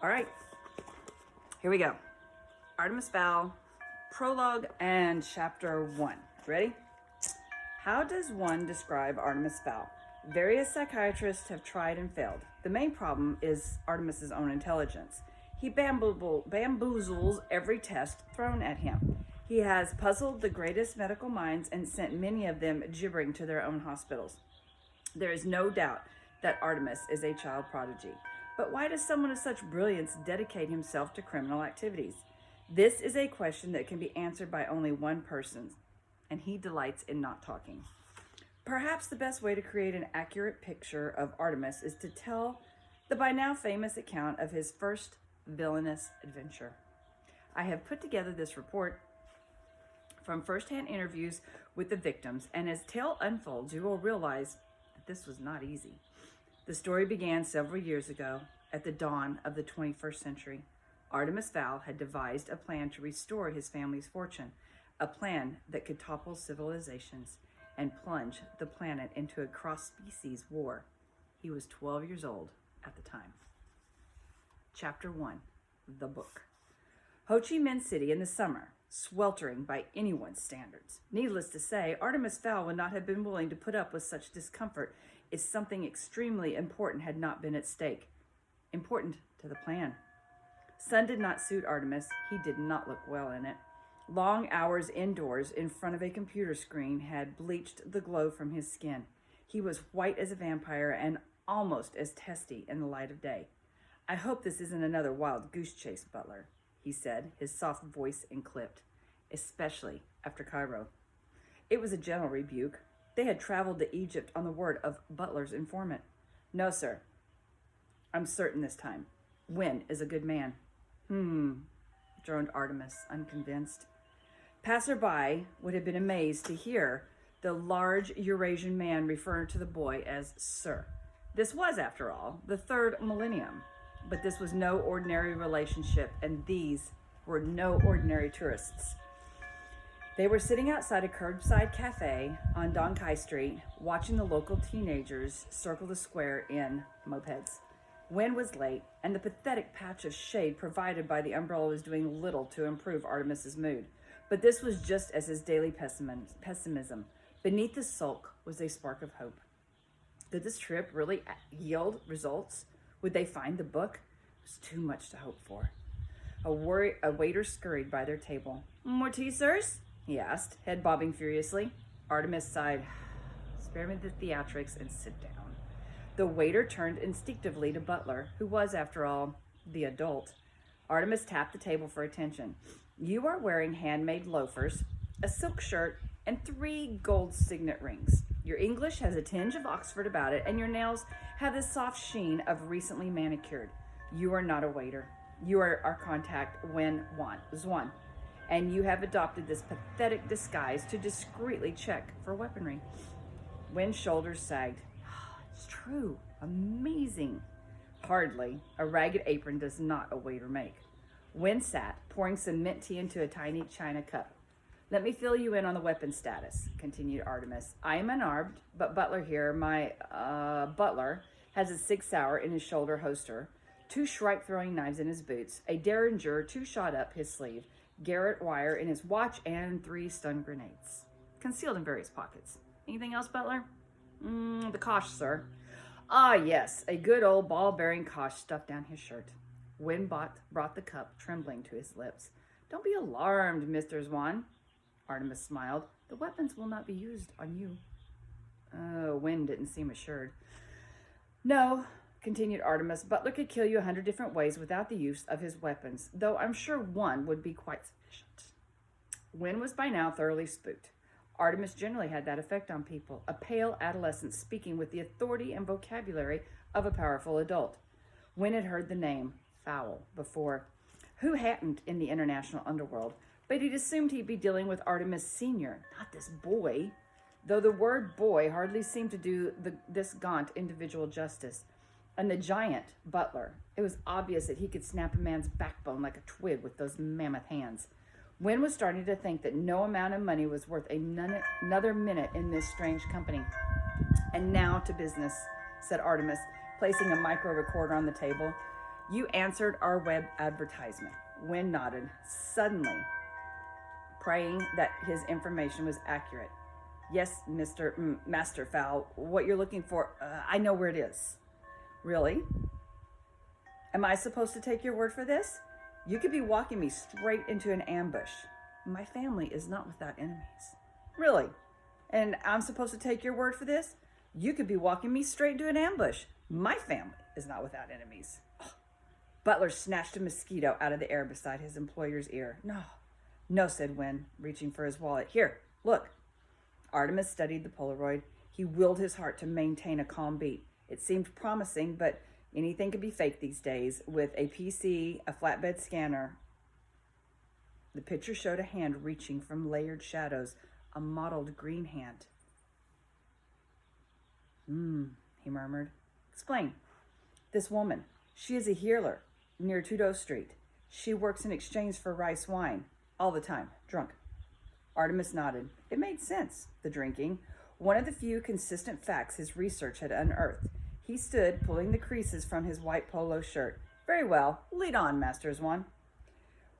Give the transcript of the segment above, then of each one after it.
All right, here we go. Artemis Fowl, Prologue, and Chapter 1. Ready? How does one describe Artemis Fowl? Various psychiatrists have tried and failed. The main problem is Artemis's own intelligence. He bamboozles every test thrown at him. He has puzzled the greatest medical minds and sent many of them gibbering to their own hospitals. There is no doubt that Artemis is a child prodigy. But why does someone of such brilliance dedicate himself to criminal activities? This is a question that can be answered by only one person, and he delights in not talking. Perhaps the best way to create an accurate picture of Artemis is to tell the by now famous account of his first villainous adventure. I have put together this report from first-hand interviews with the victims, and as tale unfolds, you will realize that this was not easy. The story began several years ago, at the dawn of the 21st century. Artemis Fowl had devised a plan to restore his family's fortune, a plan that could topple civilizations and plunge the planet into a cross-species war. He was 12 years old at the time. Chapter 1, The Book. Ho Chi Minh City in the summer, sweltering by anyone's standards. Needless to say, Artemis Fowl would not have been willing to put up with such discomfort if something extremely important had not been at stake. Important to the plan. Sun did not suit Artemis. He did not look well in it. Long hours indoors in front of a computer screen had bleached the glow from his skin. He was white as a vampire and almost as testy in the light of day. "I hope this isn't another wild goose chase, Butler," he said, his soft voice enclipped, especially after Cairo. It was a gentle rebuke. They had traveled to Egypt on the word of Butler's informant. "No, sir. I'm certain this time. Wynn is a good man." Droned Artemis, unconvinced. Passerby would have been amazed to hear the large Eurasian man refer to the boy as Sir. This was, after all, the third millennium. But this was no ordinary relationship, and these were no ordinary tourists. They were sitting outside a curbside cafe on Don Kai Street, watching the local teenagers circle the square in mopeds. Wind was late, and the pathetic patch of shade provided by the umbrella was doing little to improve Artemis's mood. But this was just as his daily pessimism. Beneath the sulk was a spark of hope. Did this trip really yield results? Would they find the book? It was too much to hope for. A waiter scurried by their table. "More tea, sirs?" he asked, head bobbing furiously. Artemis sighed. "Spare me the theatrics and sit down." The waiter turned instinctively to Butler, who was, after all, the adult. Artemis tapped the table for attention. "You are wearing handmade loafers, a silk shirt, and 3 gold signet rings. Your English has a tinge of Oxford about it, and your nails have the soft sheen of recently manicured. You are not a waiter. You are our contact, Wen Zwan, and you have adopted this pathetic disguise to discreetly check for weaponry." Wen's shoulders sagged. "It's true. Amazing." "Hardly. A ragged apron does not a waiter make." Wen sat, pouring some mint tea into a tiny china cup. "Let me fill you in on the weapon status," continued Artemis. "I am unarmed, but Butler here, my butler, has a 6-hour in his shoulder holster, 2 shrike-throwing knives in his boots, a derringer 2-shot up his sleeve, garrote wire in his watch, and 3 stun grenades, concealed in various pockets. Anything else, Butler?" The Kosh, sir." "Ah, yes, a good old ball-bearing Kosh stuffed down his shirt." Wynn brought the cup trembling to his lips. "Don't be alarmed, Mr. Zwan." Artemis smiled. "The weapons will not be used on you." Wynn didn't seem assured. "No," continued Artemis, "Butler could kill you 100 different ways without the use of his weapons, though I'm sure one would be quite sufficient." Wynn was by now thoroughly spooked. Artemis generally had that effect on people, a pale adolescent speaking with the authority and vocabulary of a powerful adult. Wynn had heard the name Fowl before. Who hadn't in the international underworld? But he'd assumed he'd be dealing with Artemis Sr., not this boy, though the word boy hardly seemed to do this gaunt individual justice. And the giant, Butler. It was obvious that he could snap a man's backbone like a twig with those mammoth hands. Wynn was starting to think that no amount of money was worth another minute in this strange company. "And now to business," said Artemis, placing a micro recorder on the table. You answered our web advertisement. Wynn nodded, suddenly praying that his information was accurate. Yes, Master Fowl, what you're looking for, I know where it is. Really? Am I supposed to take your word for this? You could be walking me straight into an ambush. My family is not without enemies. Really? And I'm supposed to take your word for this? You could be walking me straight into an ambush. My family is not without enemies. Oh. Butler snatched a mosquito out of the air beside his employer's ear. No, said Wynn, reaching for his wallet. Here, look. Artemis studied the Polaroid. He willed his heart to maintain a calm beat. It seemed promising, but anything could be fake these days. With a PC, a flatbed scanner. The picture showed a hand reaching from layered shadows, a mottled green hand. He murmured. Explain. This woman, she is a healer near Tudo Street. She works in exchange for rice wine. All the time, drunk. Artemis nodded. It made sense, the drinking. One of the few consistent facts his research had unearthed. He stood, pulling the creases from his white polo shirt. Very well. Lead on, Master Swan.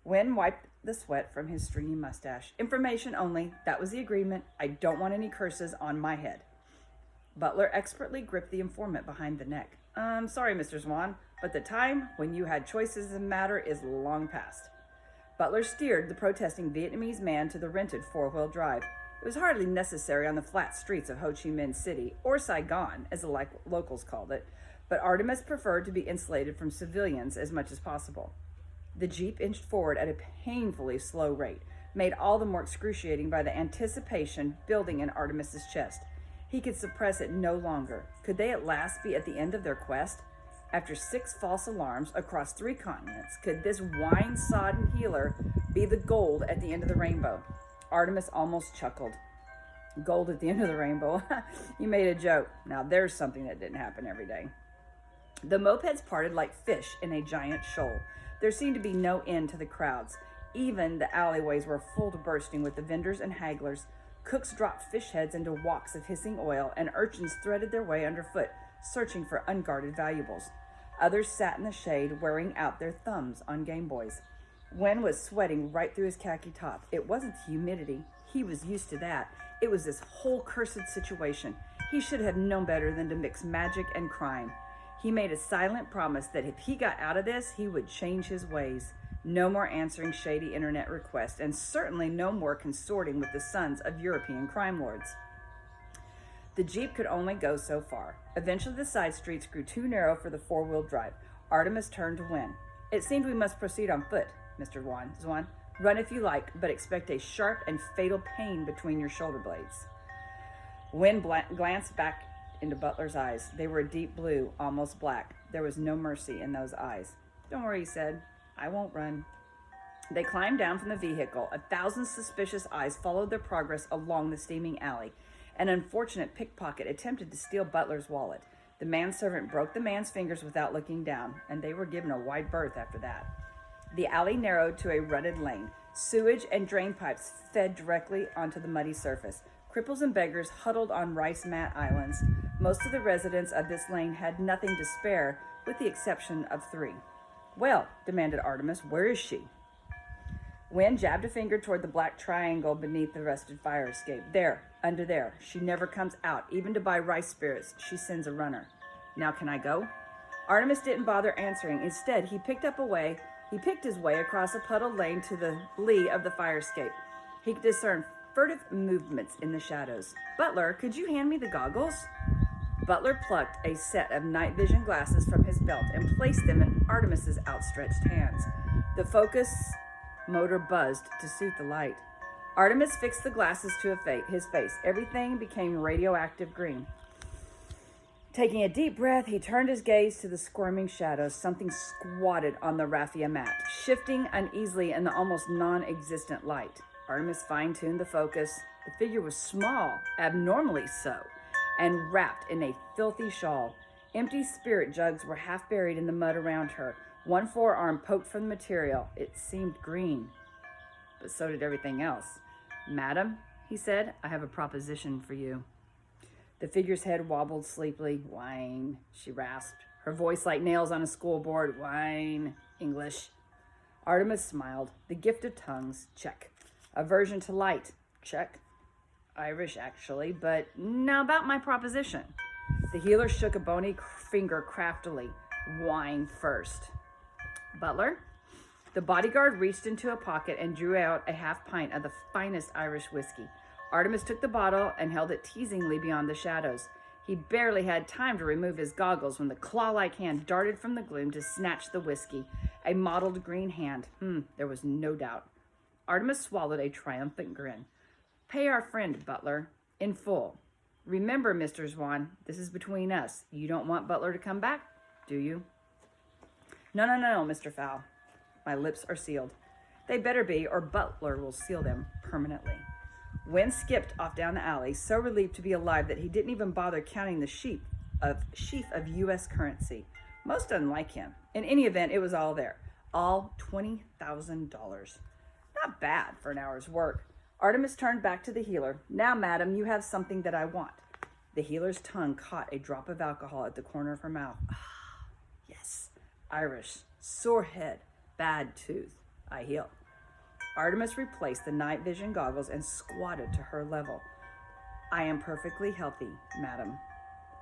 Wynn wiped the sweat from his stringy mustache. Information only. That was the agreement. I don't want any curses on my head. Butler expertly gripped the informant behind the neck. Sorry, Mr. Swan, but the time when you had choices in the matter is long past. Butler steered the protesting Vietnamese man to the rented four-wheel drive. It was hardly necessary on the flat streets of Ho Chi Minh City, or Saigon, as the locals called it, but Artemis preferred to be insulated from civilians as much as possible. The Jeep inched forward at a painfully slow rate, made all the more excruciating by the anticipation building in Artemis's chest. He could suppress it no longer. Could they at last be at the end of their quest? After 6 false alarms across 3 continents, could this wine-sodden healer be the gold at the end of the rainbow? Artemis almost chuckled. Gold at the end of the rainbow. You made a joke. Now there's something that didn't happen every day. The mopeds parted like fish in a giant shoal. There seemed to be no end to the crowds. Even the alleyways were full to bursting with the vendors and hagglers. Cooks dropped fish heads into walks of hissing oil, and urchins threaded their way underfoot, searching for unguarded valuables. Others sat in the shade, wearing out their thumbs on Game Boys. Wynn was sweating right through his khaki top. It wasn't the humidity. He was used to that. It was this whole cursed situation. He should have known better than to mix magic and crime. He made a silent promise that if he got out of this, he would change his ways. No more answering shady internet requests, and certainly no more consorting with the sons of European crime lords. The Jeep could only go so far. Eventually the side streets grew too narrow for the four-wheel drive. Artemis turned to Wynn. It seems we must proceed on foot, Mr. Swan. Run if you like, but expect a sharp and fatal pain between your shoulder blades. Wynn glanced back into Butler's eyes. They were a deep blue, almost black. There was no mercy in those eyes. Don't worry, he said. I won't run. They climbed down from the vehicle. 1,000 suspicious eyes followed their progress along the steaming alley. An unfortunate pickpocket attempted to steal Butler's wallet. The manservant broke the man's fingers without looking down, and they were given a wide berth after that. The alley narrowed to a rutted lane. Sewage and drain pipes fed directly onto the muddy surface. Cripples and beggars huddled on rice mat islands. Most of the residents of this lane had nothing to spare, with the exception of 3. Well, demanded Artemis, where is she? Wynn jabbed a finger toward the black triangle beneath the rusted fire escape. There, under there. She never comes out. Even to buy rice spirits, she sends a runner. Now can I go? Artemis didn't bother answering. Instead, he picked his way across a puddled lane to the lee of the fire escape. He could discern furtive movements in the shadows. Butler, could you hand me the goggles? Butler plucked a set of night vision glasses from his belt and placed them in Artemis's outstretched hands. The focus motor buzzed to suit the light. Artemis fixed the glasses to his face. Everything became radioactive green. Taking a deep breath, he turned his gaze to the squirming shadows. Something squatted on the raffia mat, shifting uneasily in the almost non-existent light. Artemis fine-tuned the focus. The figure was small, abnormally so, and wrapped in a filthy shawl. Empty spirit jugs were half buried in the mud around her. One forearm poked from the material. It seemed green, but so did everything else. Madam, he said, I have a proposition for you. The figure's head wobbled sleepily. Wine, she rasped. her voice like nails on a schoolboard. Wine, English. Artemis smiled. The gift of tongues, check. Aversion to light, check. Irish, actually, but now about my proposition. The healer shook a bony finger craftily. Wine first. Butler? The bodyguard reached into a pocket and drew out a half pint of the finest Irish whiskey. Artemis took the bottle and held it teasingly beyond the shadows. He barely had time to remove his goggles when the claw-like hand darted from the gloom to snatch the whiskey. A mottled green hand. There was no doubt. Artemis swallowed a triumphant grin. Pay our friend, Butler, in full. Remember, Mr. Swan, this is between us. You don't want Butler to come back, do you? No, Mr. Fowl. My lips are sealed. They better be, or Butler will seal them permanently. Wynn skipped off down the alley, so relieved to be alive that he didn't even bother counting the sheaf of U.S. currency. Most unlike him. In any event, it was all there. All $20,000. Not bad for an hour's work. Artemis turned back to the healer. Now, madam, you have something that I want. The healer's tongue caught a drop of alcohol at the corner of her mouth. Yes. Irish. Sore head. Bad tooth. I heal. Artemis replaced the night vision goggles and squatted to her level. I am perfectly healthy, madam,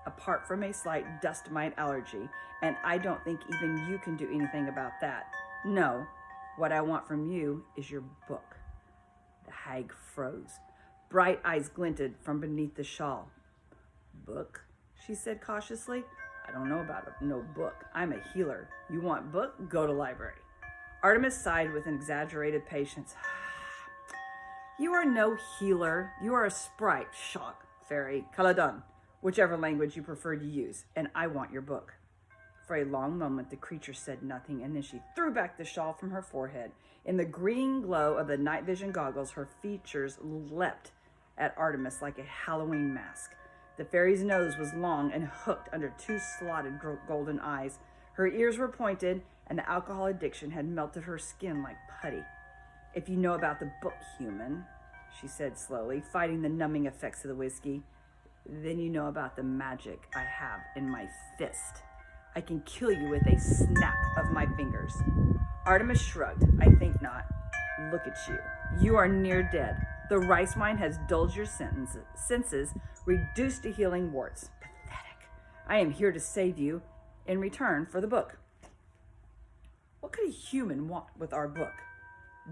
apart from a slight dust mite allergy, and I don't think even you can do anything about that. No, what I want from you is your book. The hag froze. Bright eyes glinted from beneath the shawl. Book? She said cautiously. I don't know about no book. I'm a healer. You want book? Go to library. Artemis sighed with an exaggerated patience. You are no healer. You are a sprite, shock, fairy, Caladon, whichever language you prefer to use, and I want your book. For a long moment, the creature said nothing, and then she threw back the shawl from her forehead. In the green glow of the night vision goggles, her features leapt at Artemis like a Halloween mask. The fairy's nose was long and hooked under two slotted golden eyes. Her ears were pointed, and the alcohol addiction had melted her skin like putty. If you know about the book, human, she said slowly, fighting the numbing effects of the whiskey, then you know about the magic I have in my fist. I can kill you with a snap of my fingers. Artemis shrugged. I think not. Look at you. You are near dead. The rice wine has dulled your senses, reduced to healing warts. Pathetic. I am here to save you in return for the book. What could a human want with our book?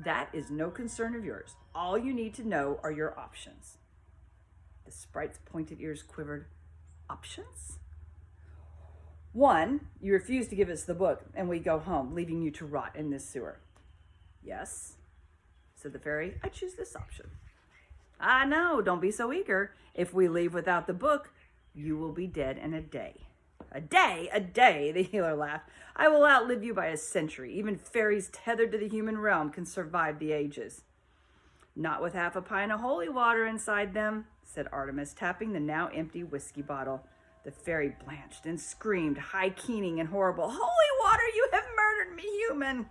That is no concern of yours. All you need to know are your options. The sprite's pointed ears quivered. Options? 1, you refuse to give us the book, and we go home, leaving you to rot in this sewer. Yes, said the fairy. I choose this option. Ah, no, don't be so eager. If we leave without the book, you will be dead in a day. A day, the healer laughed. I will outlive you by a century. Even fairies tethered to the human realm can survive the ages. Not with half a pint of holy water inside them, said Artemis, tapping the now empty whiskey bottle. The fairy blanched and screamed, high-keening and horrible. Holy water, you have murdered me, human.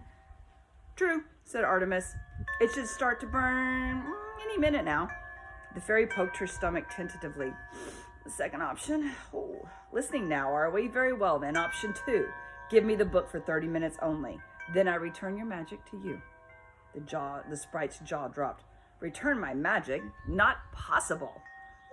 True, said Artemis. It should start to burn any minute now. The fairy poked her stomach tentatively. The second option? Oh, listening now, are we? Very well, then. Option 2. Give me the book for 30 minutes only. Then I return your magic to you. The sprite's jaw dropped. Return my magic? Not possible.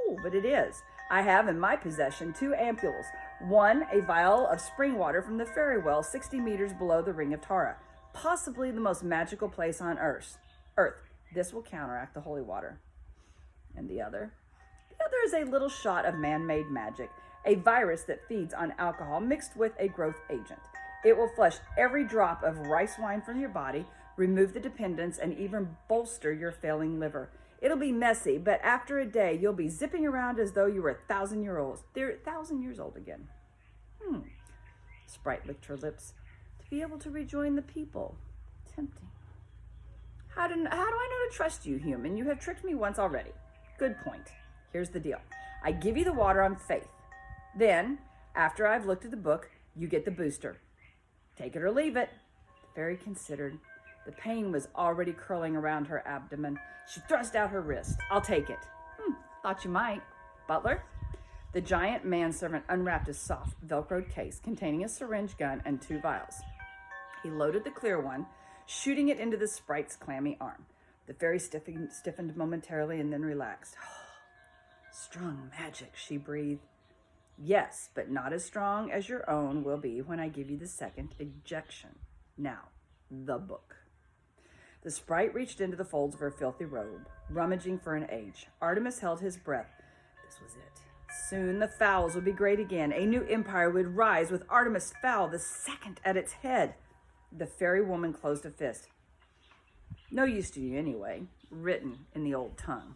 Oh, but it is. I have in my possession 2 ampules. One, a vial of spring water from the fairy well 60 meters below the Ring of Tara. Possibly the most magical place on Earth. This will counteract the holy water. And the other? The other is a little shot of man-made magic, a virus that feeds on alcohol mixed with a growth agent. It will flush every drop of rice wine from your body, remove the dependence, and even bolster your failing liver. It'll be messy, but after a day, you'll be zipping around as though you were 1,000 years old. They're 1,000 years old again. Sprite licked her lips. To be able to rejoin the people. Tempting. How do I know to trust you, human? You have tricked me once already. Good point. Here's the deal. I give you the water on faith. Then, after I've looked at the book, you get the booster. Take it or leave it. The fairy considered. The pain was already curling around her abdomen. She thrust out her wrist. I'll take it. Thought you might. Butler? The giant manservant unwrapped a soft, velcroed case containing a syringe gun and 2 vials. He loaded the clear one, shooting it into the sprite's clammy arm. The fairy stiffened momentarily and then relaxed. Strong magic, she breathed. Yes, but not as strong as your own will be when I give you the second injection. Now, the book. The sprite reached into the folds of her filthy robe, rummaging for an age. Artemis held his breath. This was it. Soon the Fowls would be great again. A new empire would rise with Artemis Fowl, the second, at its head. The fairy woman closed a fist. No use to you anyway, written in the old tongue.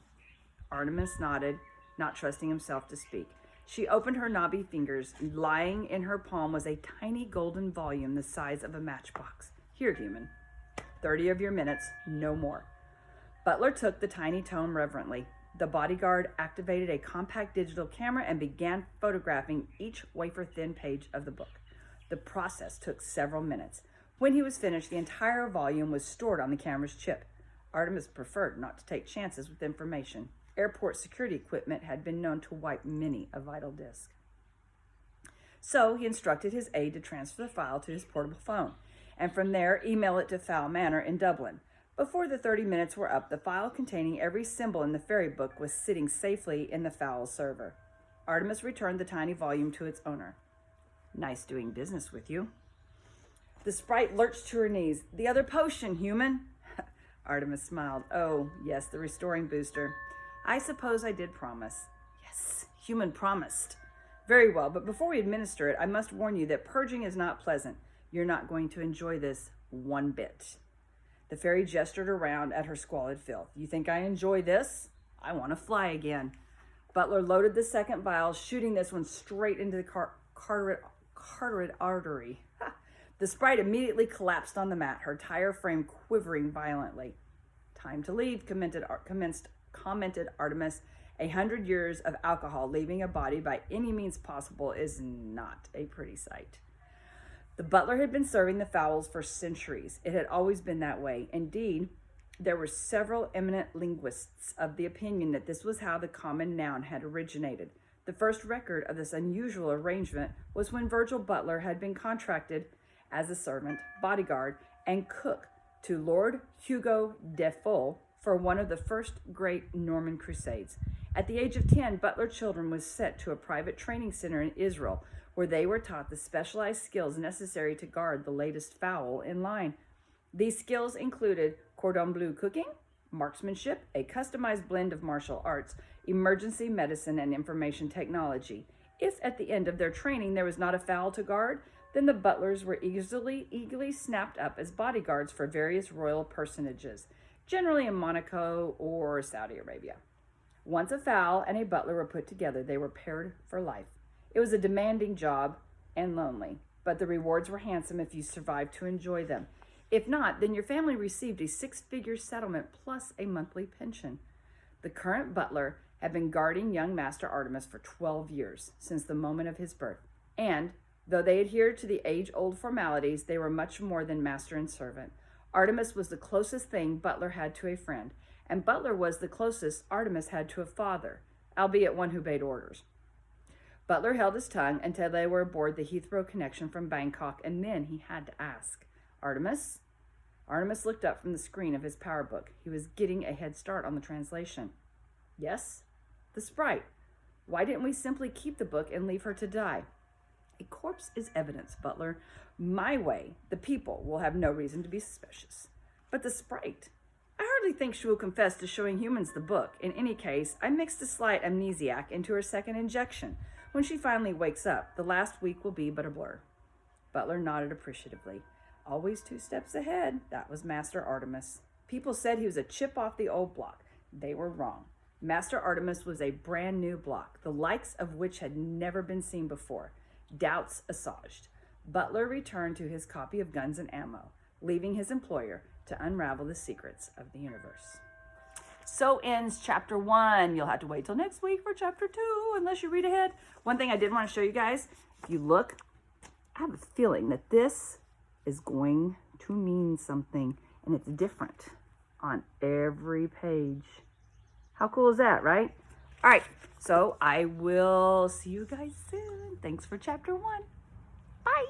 Artemis nodded, not trusting himself to speak. She opened her knobby fingers. Lying in her palm was a tiny golden volume the size of a matchbox. Here, human. 30 of your minutes, no more. Butler took the tiny tome reverently. The bodyguard activated a compact digital camera and began photographing each wafer-thin page of the book. The process took several minutes. When he was finished, the entire volume was stored on the camera's chip. Artemis preferred not to take chances with information. Airport security equipment had been known to wipe many a vital disk. So he instructed his aide to transfer the file to his portable phone, and from there email it to Fowl Manor in Dublin. Before the 30 minutes were up, the file containing every symbol in the fairy book was sitting safely in the Fowl server. Artemis returned the tiny volume to its owner. Nice doing business with you. The sprite lurched to her knees. The other potion, human. Artemis smiled. Oh, yes, the restoring booster. I suppose I did promise. Yes, human promised. Very well, but before we administer it, I must warn you that purging is not pleasant. You're not going to enjoy this one bit. The fairy gestured around at her squalid filth. You think I enjoy this? I want to fly again. Butler loaded the second vial, shooting this one straight into the carotid artery. The sprite immediately collapsed on the mat, her tire frame quivering violently. Time to leave, commented Artemis. 100 years of alcohol leaving a body by any means possible is not a pretty sight. The butler had been serving the Fowls for centuries. It had always been that way. Indeed, there were several eminent linguists of the opinion that this was how the common noun had originated. The first record of this unusual arrangement was when Virgil Butler had been contracted as a servant, bodyguard, and cook to Lord Hugo de Fowl for one of the first great Norman Crusades. At the age of 10, Butler children was sent to a private training center in Israel, where they were taught the specialized skills necessary to guard the latest fowl in line. These skills included cordon bleu cooking, marksmanship, a customized blend of martial arts, emergency medicine, and information technology. If at the end of their training there was not a fowl to guard, then the butlers were eagerly snapped up as bodyguards for various royal personages, generally in Monaco or Saudi Arabia. Once a fowl and a butler were put together, they were paired for life. It was a demanding job and lonely, but the rewards were handsome if you survived to enjoy them. If not, then your family received a 6-figure settlement plus a monthly pension. The current butler had been guarding young Master Artemis for 12 years, since the moment of his birth, and though they adhered to the age-old formalities, they were much more than master and servant. Artemis was the closest thing Butler had to a friend, and Butler was the closest Artemis had to a father, albeit one who obeyed orders. Butler held his tongue until they were aboard the Heathrow connection from Bangkok, and then he had to ask, Artemis? Artemis looked up from the screen of his power book. He was getting a head start on the translation. Yes? The sprite. Why didn't we simply keep the book and leave her to die? A corpse is evidence, Butler. My way, the people will have no reason to be suspicious. But the sprite, I hardly think she will confess to showing humans the book. In any case, I mixed a slight amnesiac into her second injection. When she finally wakes up, the last week will be but a blur. Butler nodded appreciatively. Always 2 steps ahead. That was Master Artemis. People said he was a chip off the old block. They were wrong. Master Artemis was a brand new block, the likes of which had never been seen before. Doubts assuaged. Butler returned to his copy of Guns and Ammo, leaving his employer to unravel the secrets of the universe. So ends chapter 1. You'll have to wait till next week for chapter 2, unless you read ahead. One thing I did want to show you guys, if you look, I have a feeling that this is going to mean something, and it's different on every page. How cool is that, right? All right, so I will see you guys soon. Thanks for chapter 1. Bye.